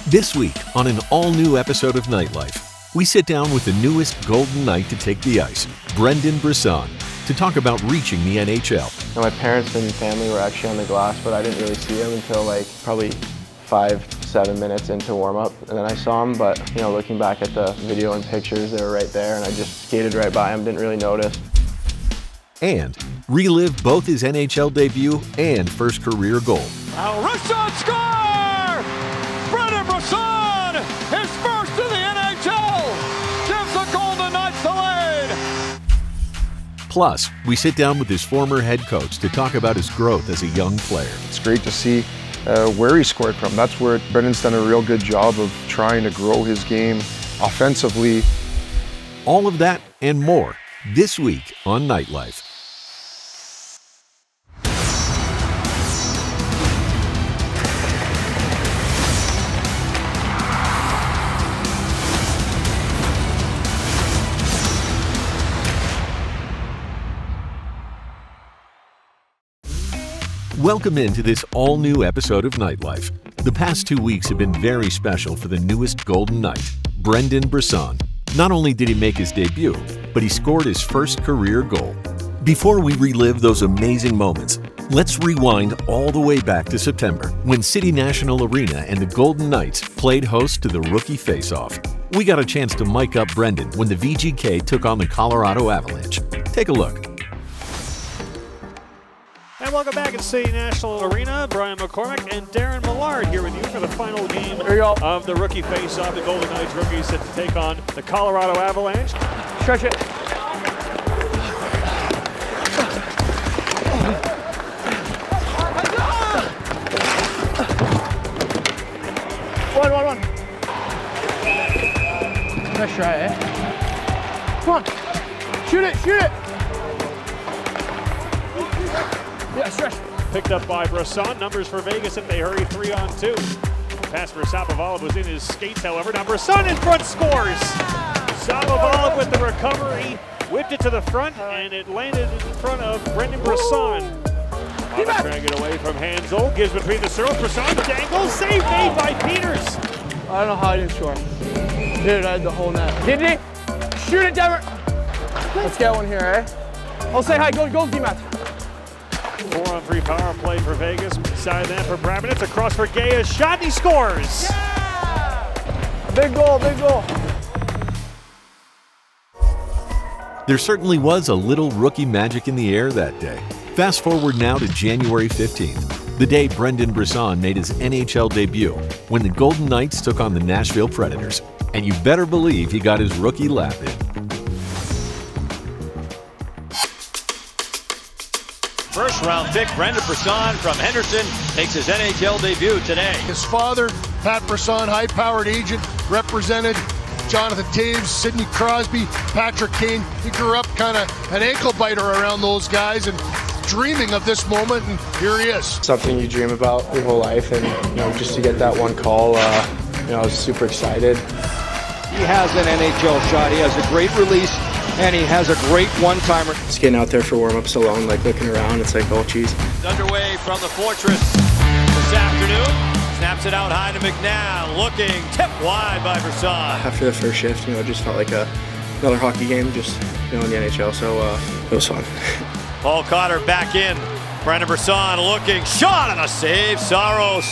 This week, on an all-new episode of Nightlife, we sit down with the newest Golden Knight to take the ice, Brisson, to talk about reaching the NHL. My parents and family were actually on the glass, but I didn't really see him until probably 5-7 minutes into warm-up, and then I saw him. But looking back at the video and pictures, they were right there, and I just skated right by him, didn't really notice. And relive both his NHL debut and first career goal. Brisson score! Brisson, his first in the NHL, gives the Golden Knights the lead. Plus, we sit down with his former head coach to talk about his growth as a young player. It's great to see where he scored from. That's where Brendan's done a real good job of trying to grow his game offensively. All of that and more this week on Nightlife. Welcome into this all-new episode of Nightlife. The past 2 weeks have been very special for the newest Golden Knight, Brisson. Not only did he make his debut, but he scored his first career goal. Before we relive those amazing moments, let's rewind all the way back to September, when City National Arena and the Golden Knights played host to the Rookie Face-Off. We got a chance to mic up Brendan when the VGK took on the Colorado Avalanche. Take a look. And welcome back at City National Arena. Brian McCormick and Darren Millard here with you for the final game of the Rookie Face-Off. The Golden Knights rookies set to take on the Colorado Avalanche. Stretch it. One. Nice try, eh? Come on. Shoot it. Yeah, stretch. Picked up by Brisson. Numbers for Vegas if they hurry 3-on-2. Pass for Shapovalov was in his skates, however. Now Brisson in front scores. Shapovalov with the recovery. Whipped it to the front, and it landed in front of Brendan Brisson. Trying to get away from Hansel. Gives between the circles. Brisson dangles. Save made by Peters. I don't know how I didn't score. Dude, I had the whole net. Did he? Shoot it, Denver. Let's get one here, eh? I'll say hi. Go, D-Matt. 4-on-3 power play for Vegas. Side that for Brabant. It's across for Gay. Shot, and he scores. Yeah! Big goal. There certainly was a little rookie magic in the air that day. Fast forward now to January 15th, the day Brendan Brisson made his NHL debut when the Golden Knights took on the Nashville Predators. And you better believe he got his rookie lap in. First-round pick Brendan Brisson from Henderson makes his NHL debut today. His father, Pat Brisson, high-powered agent, represented Jonathan Toews, Sidney Crosby, Patrick Kane. He grew up kind of an ankle biter around those guys and dreaming of this moment, and here he is. Something you dream about your whole life, and just to get that one call, I was super excited. He has an NHL shot. He has a great release, and he has a great one-timer. Just getting out there for warm-ups alone, looking around, it's like, oh, geez. Underway from the Fortress this afternoon. Snaps it out high to McNabb, looking tipped wide by Brisson. After the first shift, it just felt like another hockey game, just in the NHL, so it was fun. Paul Cotter back in. Brendan Brisson looking, shot and a save, Saros.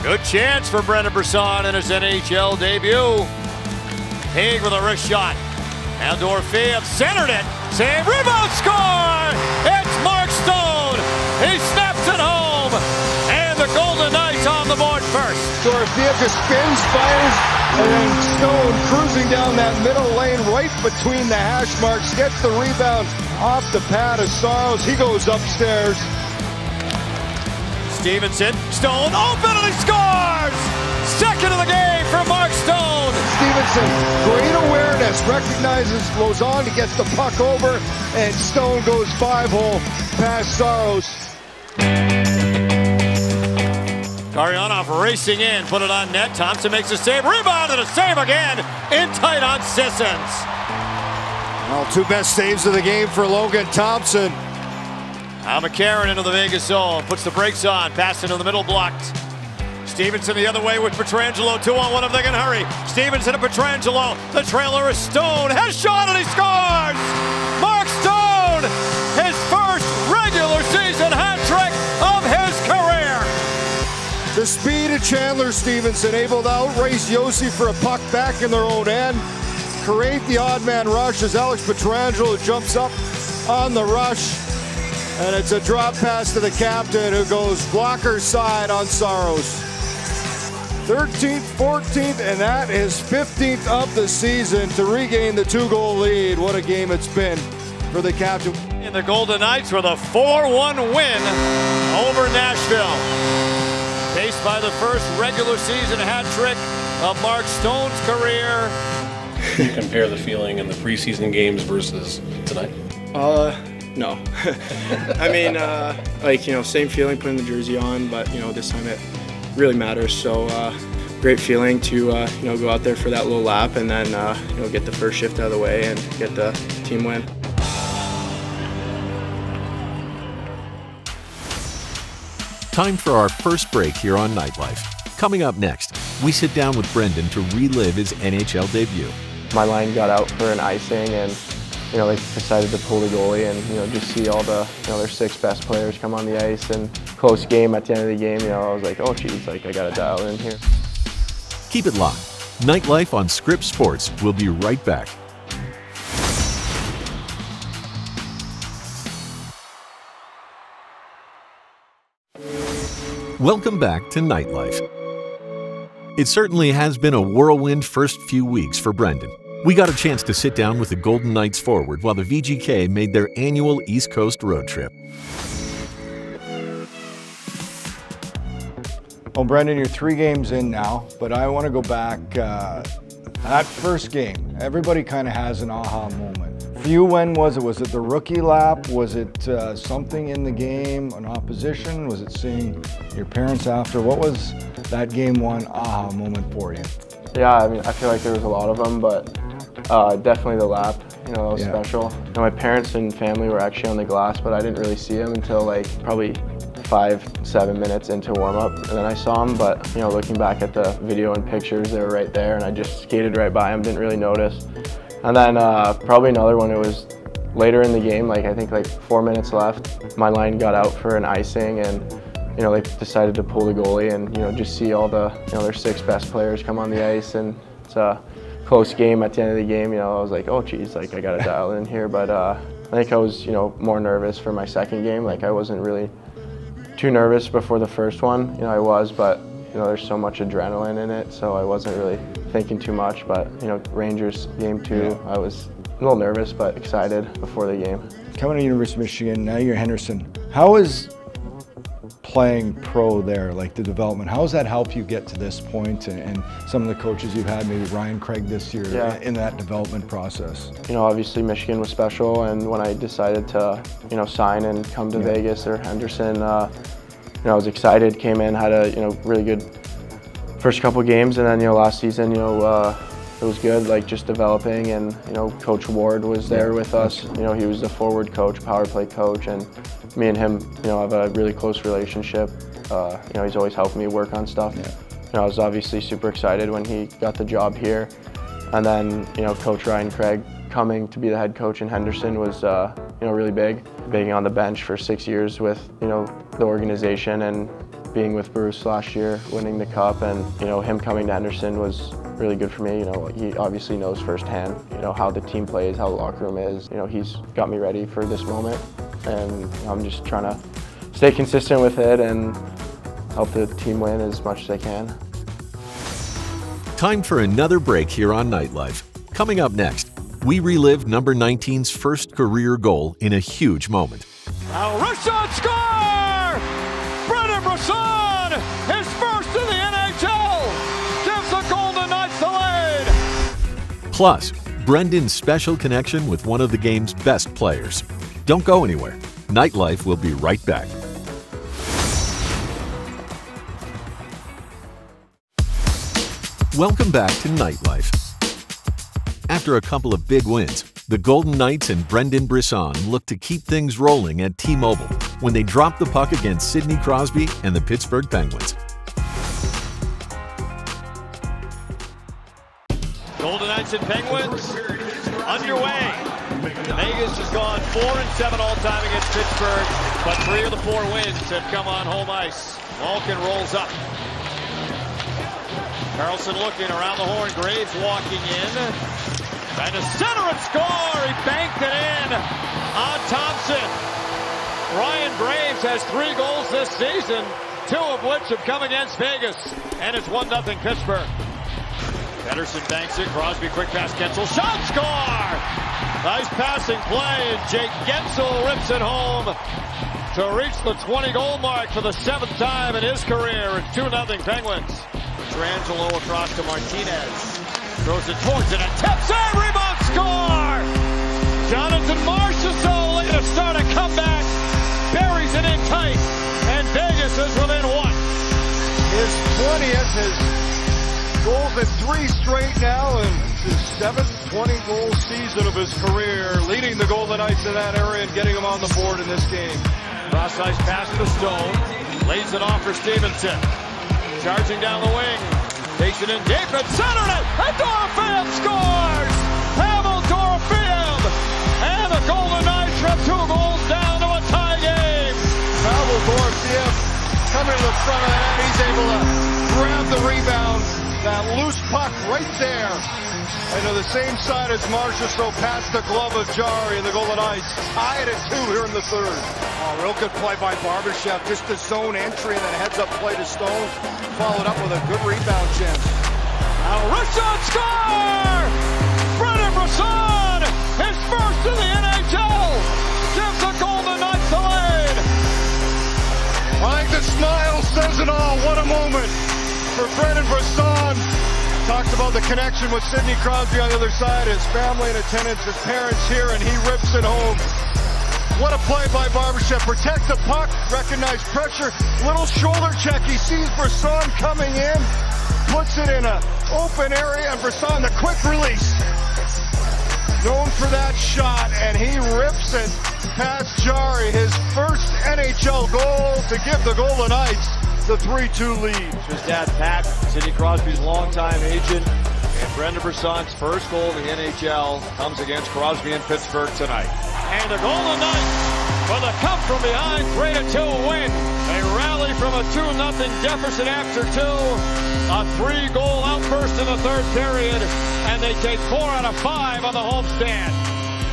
Good chance for Brendan Brisson in his NHL debut. Haig with a wrist shot. Now Dorofeev centered it. Save, rebound, score! It's Mark Stone. He snaps it home. And the Golden Knights on the board first. Dorofeev just spins, fires, and then Stone cruising down that middle lane right between the hash marks, gets the rebound off the pad of Saros. He goes upstairs. Stevenson, Stone open and he scores! Second of the game for Mark Stone. Stevenson, great awareness, recognizes Lozon, he gets the puck over, and Stone goes 5-hole past Saros. Karyanov racing in, put it on net. Thompson makes a save, rebound and a save again, in tight on Sissons. Well, two best saves of the game for Logan Thompson. Now McCarron into the Vegas zone, puts the brakes on, pass into the middle, blocked. Stevenson the other way with Pietrangelo. 2-on-1 if they can hurry. Stevenson to Pietrangelo. The trailer is Stone. Has shot and he scores! Mark Stone! His first regular season hat trick of his career! The speed of Chandler Stevenson, able to outrace Yossi for a puck back in their own end. Create the odd man rush as Alex Pietrangelo jumps up on the rush. And it's a drop pass to the captain who goes blocker side on Saros. 13th, 14th, and that is 15th of the season to regain the 2-goal lead. What a game it's been for the captain. And the Golden Knights with a 4-1 win over Nashville. Paced by the first regular season hat trick of Mark Stone's career. Can you compare the feeling in the preseason games versus tonight? No. I mean, like, you know, same feeling putting the jersey on, but, you know, this time it really matters. So great feeling to, you know, go out there for that little lap and then, you know, get the first shift out of the way and get the team win. Time for our first break here on Nightlife. Coming up next, we sit down with Brendan to relive his NHL debut. My line got out for an icing and, you know, they decided to pull the goalie and, you know, just see all the, you know, their 6 best players come on the ice and close game at the end of the game, you know, I was like, oh geez, like I gotta dial in here. Keep it locked. Nightlife on Scripps Sports. We'll be right back. Welcome back to Nightlife. It certainly has been a whirlwind first few weeks for Brendan. We got a chance to sit down with the Golden Knights forward while the VGK made their annual East Coast road trip. Well, Brendan, you're 3 games in now, but I want to go back. That first game, everybody kind of has an aha moment. For you, when was it? Was it the rookie lap? Was it something in the game, an opposition? Was it seeing your parents after? What was that game 1 aha moment for you? Yeah, I mean, I feel like there was a lot of them, but definitely the lap, you know, that was special. You know, my parents and family were actually on the glass, but I didn't really see them until like probably 5-7 minutes into warm-up, and then I saw them, but, you know, looking back at the video and pictures, they were right there, and I just skated right by them, didn't really notice. And then probably another one, it was later in the game, like I think like 4 minutes left, my line got out for an icing, and, you know, they decided to pull the goalie and, you know, just see all the, you know, their 6 best players come on the ice, and it's a close game at the end of the game, you know, I was like, oh geez, like I gotta dial in here, but I think I was, you know, more nervous for my second game, like I wasn't really too nervous before the first one, you know, I was, but, you know, there's so much adrenaline in it, so I wasn't really thinking too much, but, you know, Rangers game 2, I was a little nervous, but excited before the game. Coming to University of Michigan, now you're Henderson. How is playing pro there, like the development, how has that helped you get to this point, and some of the coaches you've had, maybe Ryan Craig this year, in that development process? You know, obviously Michigan was special, and when I decided to, you know, sign and come to Vegas or Henderson, you know, I was excited, came in, had a, you know, really good first couple games, and then, you know, last season, you know, it was good, like just developing, and, you know, Coach Ward was there with us. You know, he was the forward coach, power play coach, and me and him, you know, have a really close relationship. You know, he's always helped me work on stuff. You know, I was obviously super excited when he got the job here. And then, you know, Coach Ryan Craig coming to be the head coach in Henderson was, you know, really big. Being on the bench for 6 years with, you know, the organization, and being with Bruce last year, winning the cup, and, you know, him coming to Henderson was really good for me. You know, he obviously knows firsthand, you know, how the team plays, how the locker room is. You know, he's got me ready for this moment, and I'm just trying to stay consistent with it and help the team win as much as I can. Time for another break here on Nightlife. Coming up next, we relive number 19's first career goal in a huge moment. Now Brisson score! Brendan Brisson, his first in the NHL, gives the Golden Knights the lead. Plus, Brendan's special connection with one of the game's best players. Don't go anywhere. Nightlife will be right back. Welcome back to Nightlife. After a couple of big wins, the Golden Knights and Brendan Brisson look to keep things rolling at T-Mobile when they drop the puck against Sidney Crosby and the Pittsburgh Penguins. Golden Knights and Penguins underway. Vegas has gone 4-7 all time against Pittsburgh, but 3 of the 4 wins have come on home ice. Malkin rolls up. Carlson looking around the horn. Graves walking in. Trying to center and score. He banked it in on Thompson. Ryan Graves has 3 goals this season, 2 of which have come against Vegas, and it's 1-0 Pittsburgh. Henderson banks it. Crosby quick pass. Gensel shot, score! Nice passing play, and Jake Gensel rips it home to reach the 20-goal mark for the 7th time in his career. It's 2-0 Penguins. Petrangelo across to Martinez. Throws it towards it and tips it. Rebound, score! Jonathan Marchessault looking to start a comeback. Buries it in tight, and Vegas is within 1. His 20th, his goals at 3 straight now, and his 7th 20-goal season of his career, leading the Golden Knights in that area and getting them on the board in this game. Cross-ice pass to Stone. Lays it off for Stevenson. Charging down the wing. Takes it in deep and centered it. And Dorfield scores! Pavel Dorfield! And the Golden Knights from 2 goals down to a tie game. Pavel Dorfield coming to the front of the net. He's able to grab the rebound. That loose puck right there. And to the same side as Marchessault, past the glove of Jarry, and the Golden Knights tied at 2 here in the 3rd. Oh, real good play by Barbashev. Just a zone entry and then a heads-up play to Stone. Followed up with a good rebound chance. Now Brisson score! Brendan Brisson, his first in the NHL, gives the Golden Knights the lead. I think the smile says it all. What a moment for Brendan Brisson. Talks about the connection with Sidney Crosby on the other side, his family in attendance, his parents here, and he rips it home. What a play by Barbashev. Protect the puck, recognize pressure, little shoulder check. He sees Brisson coming in, puts it in an open area, and Brisson, the quick release. Known for that shot, and he rips it past Jarry, his first NHL goal to give the Golden Knights the 3-2 lead. His dad, Pat, Sidney Crosby's longtime agent, and Brendan Brisson's first goal in the NHL comes against Crosby in Pittsburgh tonight. And the Golden Knights, with a come from behind 3-2 win. They rally from a 2-0 deficit after 2. A 3-goal outburst in the 3rd period, and they take 4 out of 5 on the homestand.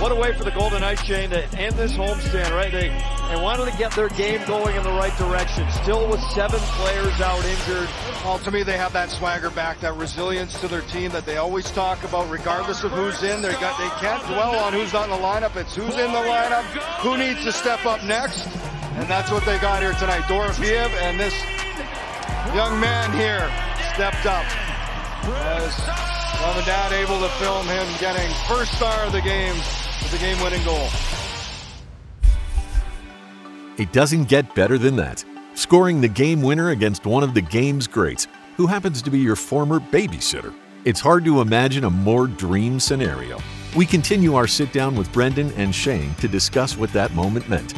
What a way for the Golden Knights, Shane, to end this homestand, right? They wanted to get their game going in the right direction. Still with 7 players out injured. Well, to me, they have that swagger back, that resilience to their team that they always talk about, regardless of who's in. They can't dwell on who's not in the lineup. It's who's in the lineup, who needs to step up next, and that's what they got here tonight. Dorofiev and this young man here stepped up. As mom and dad able to film him getting first star of the game with the game-winning goal. It doesn't get better than that. Scoring the game winner against one of the game's greats, who happens to be your former babysitter. It's hard to imagine a more dream scenario. We continue our sit-down with Brendan and Shane to discuss what that moment meant.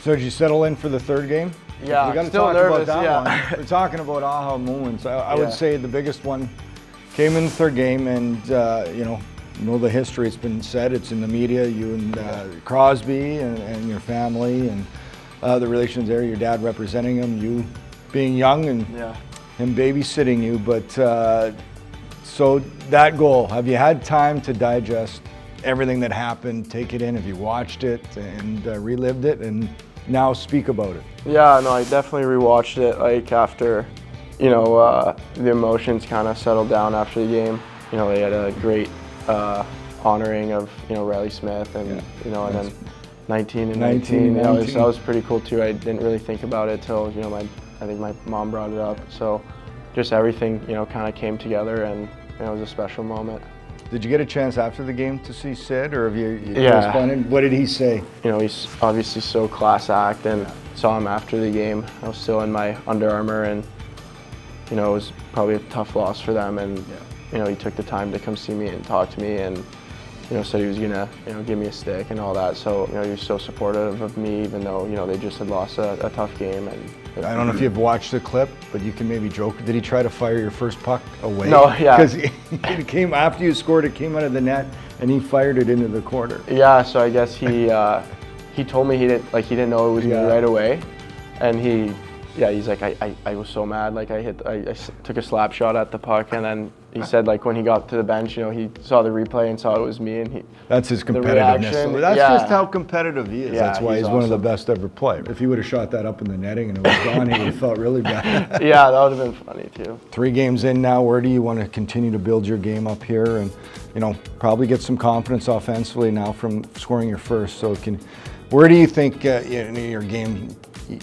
So did you settle in for the 3rd game? Yeah, we got to still talk nervous, about that yeah. one. We're talking about aha moments. I would say the biggest one came in the 3rd game, and you know the history. It's been said. It's in the media. You and Crosby and your family and the relations there. Your dad representing him. You being young and him babysitting you. But so that goal. Have you had time to digest everything that happened? Take it in. Have you watched it and relived it and now speak about it? Yeah, no, I definitely rewatched it like after, you know, the emotions kind of settled down after the game. You know, they had a great honoring of, you know, Riley Smith and, you know, and then 19 and 19. That was pretty cool too. I didn't really think about it till, you know, I think my mom brought it up. So just everything, you know, kind of came together, and it was a special moment. Did you get a chance after the game to see Sid, or have you responded? What did he say? You know, he's obviously so class act, and saw him after the game. I was still in my Under Armour, and you know, it was probably a tough loss for them. And you know, he took the time to come see me and talk to me, and said he was gonna, give me a stick and all that. So, he was so supportive of me, even though, they just had lost a tough game. And I don't know if you've watched the clip, but you can maybe joke. Did he try to fire your first puck away? No, yeah. Because it came after you scored. It came out of the net, and he fired it into the corner. Yeah. So I guess he told me he didn't know it was me right away, and he's like, I was so mad. Like I took a slap shot at the puck, and then he said like when he got to the bench, he saw the replay and saw it was me, and that's his competitiveness. That's just how competitive he is. That's why he's awesome. One of the best ever played. If he would have shot that up in the netting and it was gone, he would have felt really bad. Yeah, that would have been funny too. 3 games in now, where do you want to continue to build your game up here, and probably get some confidence offensively now from scoring your first? So where do you think in your game,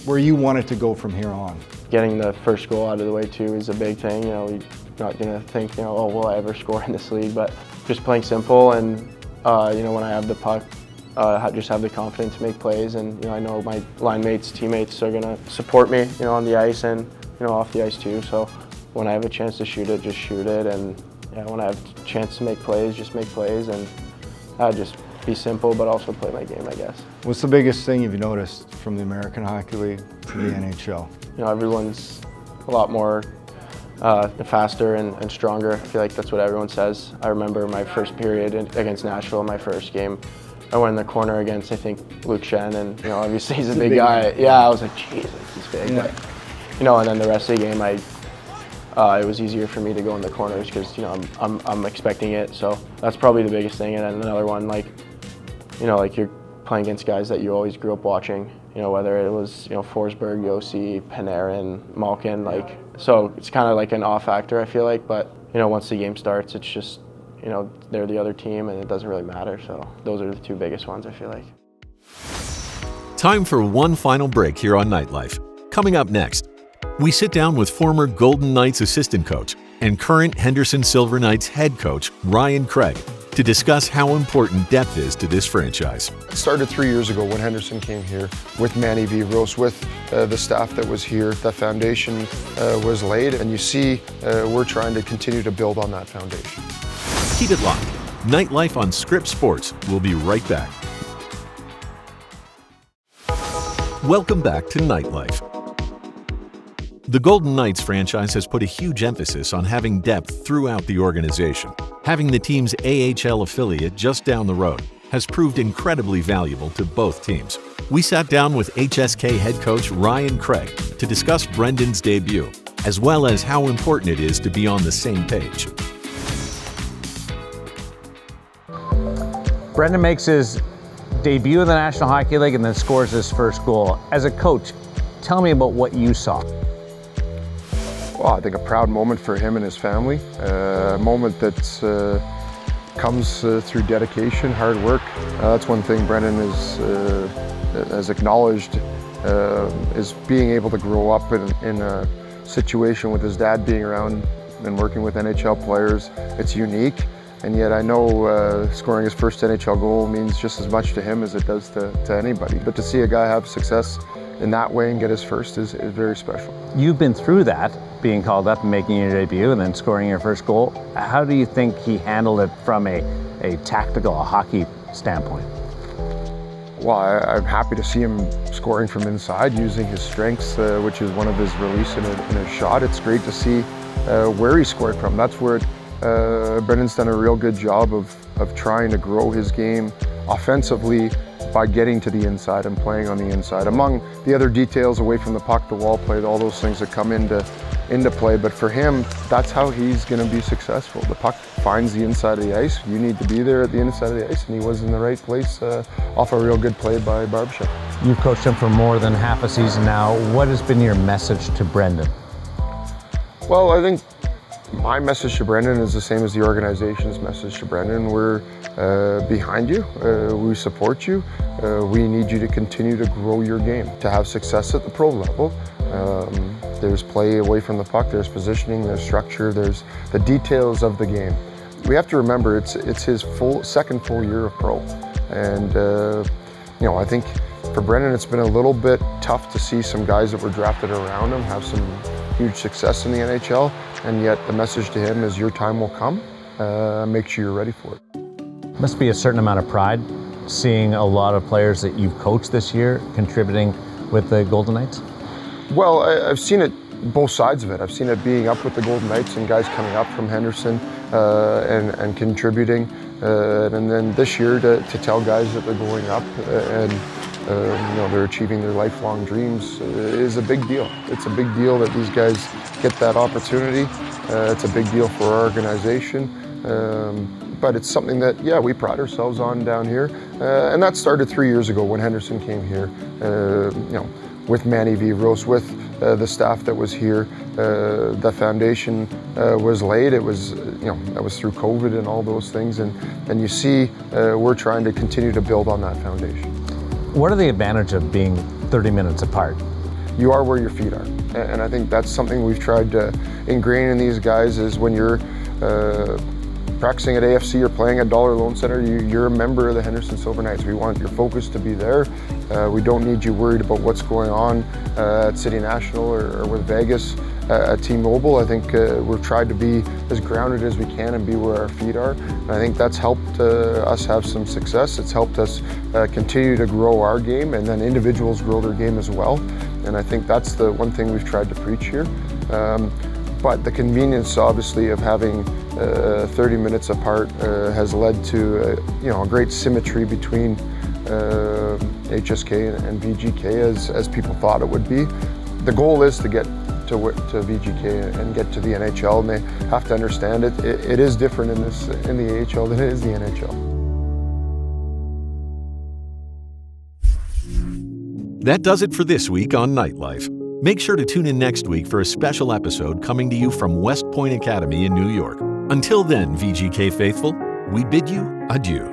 where you want it to go from here on? Getting the first goal out of the way too is a big thing. You're not gonna think, oh, will I ever score in this league? But just playing simple, and when I have the puck, just have the confidence to make plays. And I know my line mates, teammates are gonna support me, on the ice and off the ice too. So when I have a chance to shoot it, just shoot it. And when I have a chance to make plays, just make plays. And just be simple, but also play my game, I guess. What's the biggest thing you've noticed from the American Hockey League to the NHL? Everyone's a lot more faster and stronger. I feel like that's what everyone says. I remember my first period against Nashville, my first game. I went in the corner against, I think, Luke Shen, and obviously he's a big guy. Yeah, I was like, Jesus, he's big. Yeah. But, and then the rest of the game, it was easier for me to go in the corners because I'm expecting it. So that's probably the biggest thing. And then another one, like you're playing against guys that you always grew up watching. Whether it was Forsberg, Yossi, Panarin, Malkin, so it's kind of like an off factor, I feel like. But once the game starts, it's just they're the other team, and it doesn't really matter. So those are the 2 biggest ones, I feel like. Time for one final break here on Nightlife. Coming up next, we sit down with former Golden Knights assistant coach and current Henderson Silver Knights head coach Ryan Craig to discuss how important depth is to this franchise. It started 3 years ago when Henderson came here with Manny Vivros, with the staff that was here. The foundation was laid, and you see we're trying to continue to build on that foundation. Keep it locked. Nightlife on Script Sports. We'll be right back. Welcome back to Nightlife. The Golden Knights franchise has put a huge emphasis on having depth throughout the organization. Having the team's AHL affiliate just down the road has proved incredibly valuable to both teams. We sat down with HSK head coach Ryan Craig to discuss Brendan's debut, as well as how important it is to be on the same page. Brendan makes his debut in the National Hockey League and then scores his first goal. As a coach, tell me about what you saw. Well, I think a proud moment for him and his family, a moment that comes through dedication, hard work. That's one thing Brendan has acknowledged, is being able to grow up in a situation with his dad being around and working with NHL players. It's unique, and yet I know scoring his first NHL goal means just as much to him as it does to anybody. But to see a guy have success in that way and get his first is very special. You've been through that, being called up and making your debut and then scoring your first goal. How do you think he handled it from a tactical, a hockey standpoint? Well, I'm happy to see him scoring from inside, using his strengths, which is one of his release in a shot. It's great to see where he scored from. That's where Brendan's done a real good job of trying to grow his game offensively by getting to the inside and playing on the inside. Among the other details away from the puck, the wall play, all those things that come into play. But for him, that's how he's going to be successful. The puck finds the inside of the ice. You need to be there at the inside of the ice, and he was in the right place off a real good play by Barbashev. You've coached him for more than half a season now. What has been your message to Brendan? Well, I think my message to Brendan is the same as the organization's message to Brendan. We're behind you, we support you, we need you to continue to grow your game, to have success at the pro level. There's play away from the puck, there's positioning, there's structure, there's the details of the game. We have to remember it's his second full year of pro, and I think for Brendan it's been a little bit tough to see some guys that were drafted around him have some huge success in the NHL, and yet the message to him is your time will come. Make sure you're ready for it. Must be a certain amount of pride seeing a lot of players that you've coached this year contributing with the Golden Knights? Well, I've seen it both sides of it. I've seen it being up with the Golden Knights and guys coming up from Henderson and contributing. And then this year to tell guys that they're going up and you know, they're achieving their lifelong dreams is a big deal. It's a big deal that these guys get that opportunity. It's a big deal for our organization. But it's something that, yeah, we pride ourselves on down here. And that started 3 years ago when Henderson came here, you know, with Manny Vivros, with the staff that was here. The foundation was laid. It was, you know, that was through COVID and all those things. And you see, we're trying to continue to build on that foundation. What are the advantages of being 30 minutes apart? You are where your feet are. And I think that's something we've tried to ingrain in these guys is when you're practicing at AFC or playing at Dollar Loan Center, you're a member of the Henderson Silver Knights. We want your focus to be there. We don't need you worried about what's going on at City National or with Vegas at T-Mobile. I think we've tried to be as grounded as we can and be where our feet are. And I think that's helped us have some success. It's helped us continue to grow our game, and then individuals grow their game as well. And I think that's the one thing we've tried to preach here. But the convenience, obviously, of having 30 minutes apart has led to you know, a great symmetry between HSK and VGK as people thought it would be. The goal is to get to VGK and get to the NHL, and they have to understand it. It is different in the AHL than it is the NHL. That does it for this week on Nightlife. Make sure to tune in next week for a special episode coming to you from West Point Academy in New York. Until then, VGK faithful, we bid you adieu.